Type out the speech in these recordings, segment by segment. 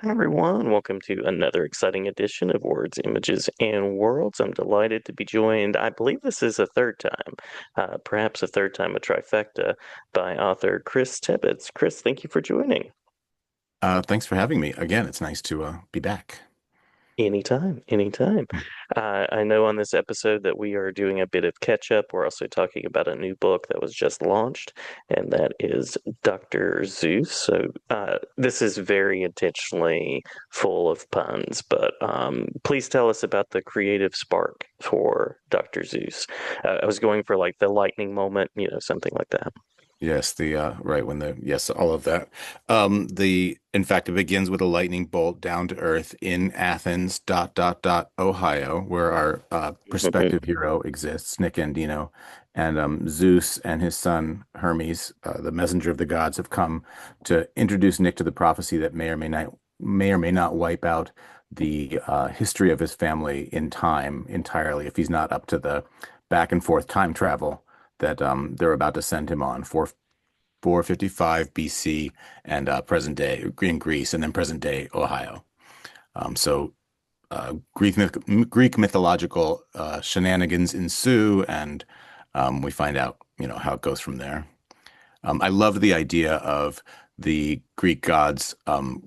Hi everyone, welcome to another exciting edition of Words, Images, and Worlds. I'm delighted to be joined. I believe this is a third time, perhaps a third time, a trifecta, by author Chris Tebbetts. Chris, thank you for joining. Thanks for having me. Again, it's nice to be back. Anytime, anytime. I know on this episode that we are doing a bit of catch up. We're also talking about a new book that was just launched, and that is Dr. Zeus. So this is very intentionally full of puns, but please tell us about the creative spark for Dr. Zeus. I was going for like the lightning moment, something like that. Yes, the right when the yes, all of that. The in fact, it begins with a lightning bolt down to earth in Athens, Ohio, where our prospective hero exists, Nick Andino, and Zeus and his son Hermes, the messenger of the gods, have come to introduce Nick to the prophecy that may or may not wipe out the history of his family in time entirely if he's not up to the back and forth time travel that they're about to send him on for 455 BC and present day in Greece and then present day Ohio. So Greek mythological shenanigans ensue, and we find out, how it goes from there. I love the idea of the Greek gods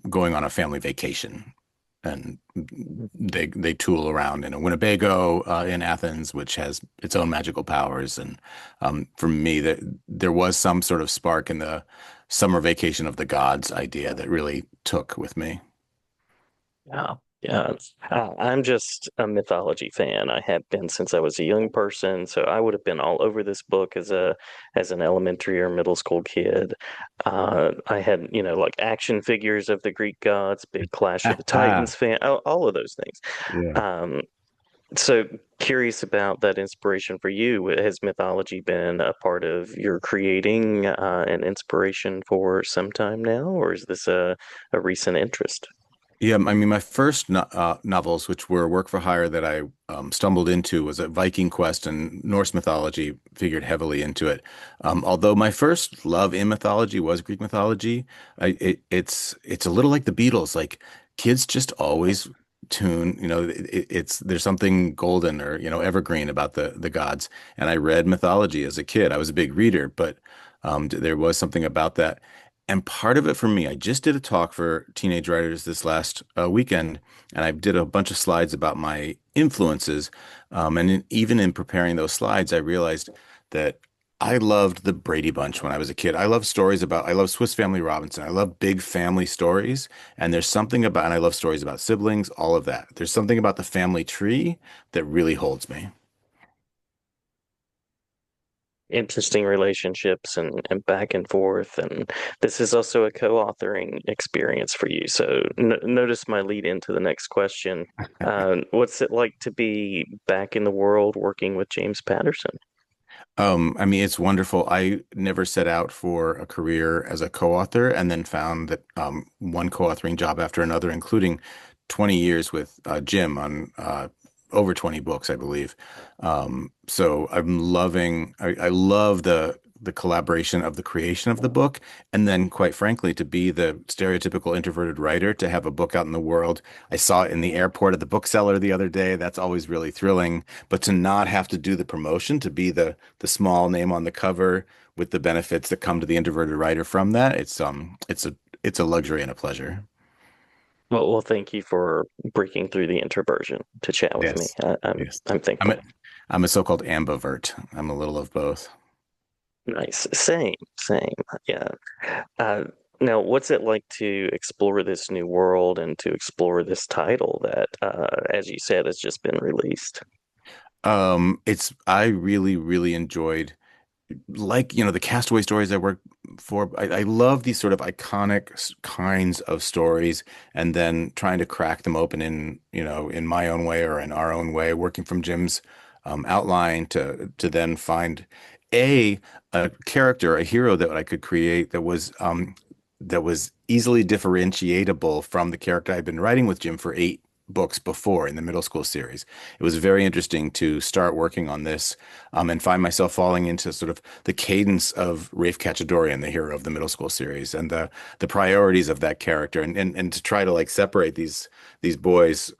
going on a family vacation, and they tool around in a Winnebago in Athens, which has its own magical powers. And for me, there was some sort of spark in the summer vacation of the gods idea that really took with me. Yeah, yeah. I'm just a mythology fan. I have been since I was a young person, so I would have been all over this book as an elementary or middle school kid. I had, like action figures of the Greek gods, big Clash of the Titans fan, all of those things. Yeah. Um, so curious about that inspiration for you. Has mythology been a part of your creating an inspiration for some time now, or is this a recent interest? Yeah, I mean, my first novels, which were work for hire that I stumbled into, was a Viking quest, and Norse mythology figured heavily into it. Although my first love in mythology was Greek mythology, it's a little like the Beatles. Like kids just always tune, it's there's something golden or evergreen about the gods. And I read mythology as a kid. I was a big reader, but there was something about that. And part of it for me, I just did a talk for teenage writers this last weekend, and I did a bunch of slides about my influences. Even in preparing those slides, I realized that I loved the Brady Bunch when I was a kid. I love Swiss Family Robinson. I love big family stories. And I love stories about siblings, all of that. There's something about the family tree that really holds me. Interesting relationships and back and forth. And this is also a co-authoring experience for you. So notice my lead into the next question. What's it like to be back in the world working with James Patterson? I mean, it's wonderful. I never set out for a career as a co-author and then found that one co-authoring job after another, including 20 years with Jim on over 20 books, I believe. So I love the collaboration of the creation of the book. And then, quite frankly, to be the stereotypical introverted writer, to have a book out in the world. I saw it in the airport at the bookseller the other day. That's always really thrilling. But to not have to do the promotion, to be the small name on the cover with the benefits that come to the introverted writer from that, it's a luxury and a pleasure. Well, thank you for breaking through the introversion to chat with me. Yes. I'm Yes. I'm I'm a thankful. I'm a so-called ambivert. I'm a little of both. Nice. Same, same. Yeah. Uh, Now, what's it like to explore this new world and to explore this title that, as you said, has just been released? I really, really enjoyed like, the Castaway stories I worked for. I love these sort of iconic kinds of stories and then trying to crack them open in my own way or in our own way, working from Jim's outline to then find a a character, a hero that I could create that was easily differentiable from the character I've been writing with Jim for 8 books before in the middle school series. It was very interesting to start working on this and find myself falling into sort of the cadence of Rafe Kachadorian, the hero of the middle school series, and the priorities of that character, and to try to like separate these boys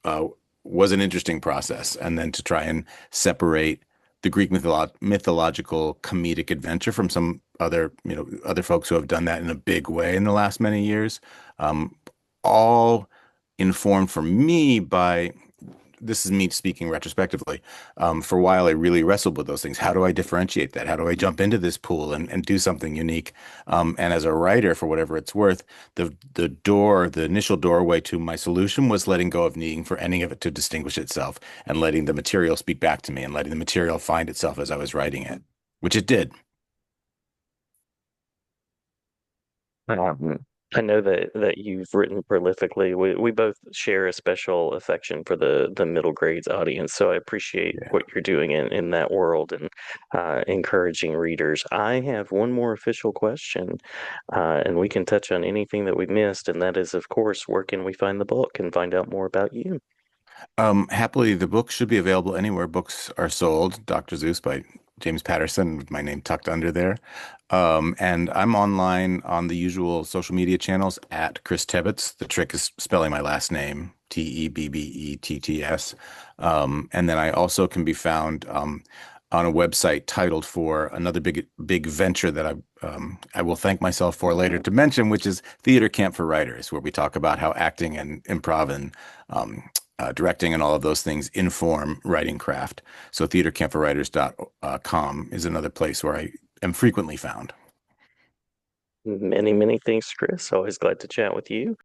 was an interesting process, and then to try and separate the Greek mythological comedic adventure from some other, other folks who have done that in a big way in the last many years. Um, all informed for me by this is me speaking retrospectively. For a while, I really wrestled with those things. How do I differentiate that? How do I jump into this pool and do something unique? And as a writer, for whatever it's worth, the initial doorway to my solution was letting go of needing for any of it to distinguish itself and letting the material speak back to me and letting the material find itself as I was writing it, which it did. Um, I know that you've written prolifically. We both share a special affection for the middle grades audience, so I appreciate Yeah. what you're doing in that world and encouraging readers. I have one more official question, and we can touch on anything that we missed, and that is, of course, where can we find the book and find out more about you? Happily, the book should be available anywhere books are sold. Dr. Zeus by James Patterson, with my name tucked under there. And I'm online on the usual social media channels at Chris Tebbetts. The trick is spelling my last name, Tebbetts. And then I also can be found on a website titled for another big venture that I will thank myself for later to mention, which is Theater Camp for Writers, where we talk about how acting and improv and directing and all of those things inform writing craft. So theatercampforwriters.com is another place where I am frequently found. Many, many thanks, Chris. Always glad to chat with you.